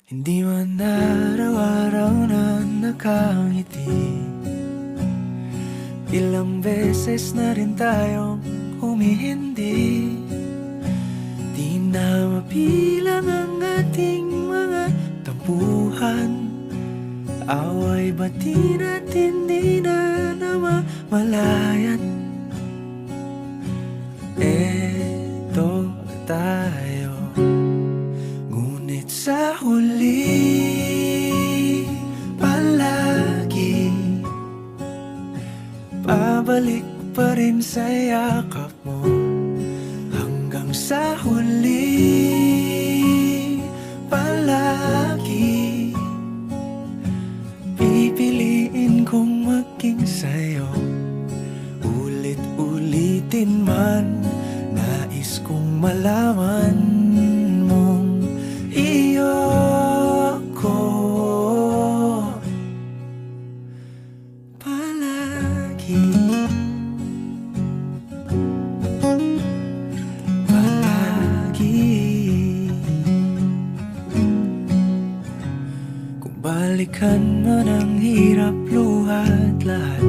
Hindi man araw-araw na nakangiti. Ilang beses na rin tayong humihindi. Di na mapilang ang ating mga tampuhan. Away bati natin di na namamalayan. Eto tayo, ngunit sa huli palagi pabalik pa rin sa yakap mo. Hanggang sa huli palagi pipiliin kong maging sa'yo. Ulit-ulitin man, nais kong malaman mong iyo ako palagi. Palagi. Kung balikan man ang hirap, luhat lahat,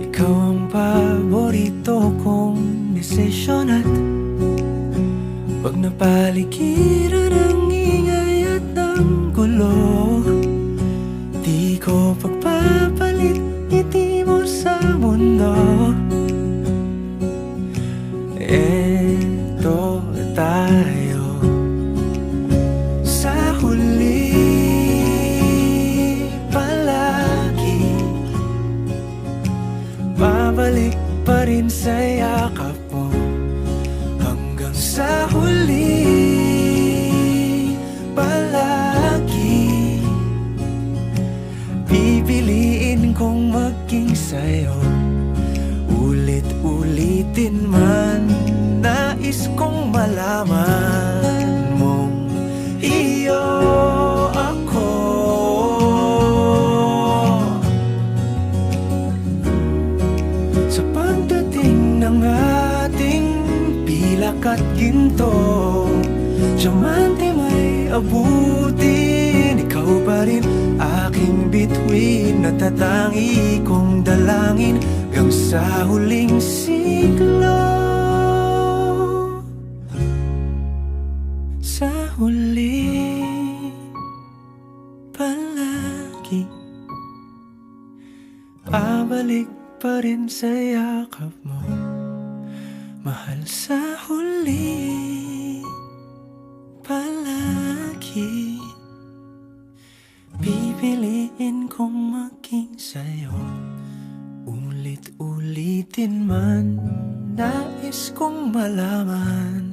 ikaw ang paborito kong desisyon. At pag napaligiran ang ingay at ang gulo, di ko pagpapalit ngiti mo sa mundo. Eto tayo, sa huli palagi babalik pa rin sa yakap mo. Hanggang sa huli palagi pipiliin kong maging sa'yo. Ulit-ulitin man, nais kong malaman mong iyo ako. Sa pagdating ng ating pilak at ginto, diamante may abutin, ikaw pa rin aking bituin. Natatangi kong dalangin hanggang sa huling siglo. Sa huli palagi pabalik pa rin sa yakap mo, mahal. Sa huli palagi pipiliin kong maging sa'yo. Ulit-ulitin man, nais kong malaman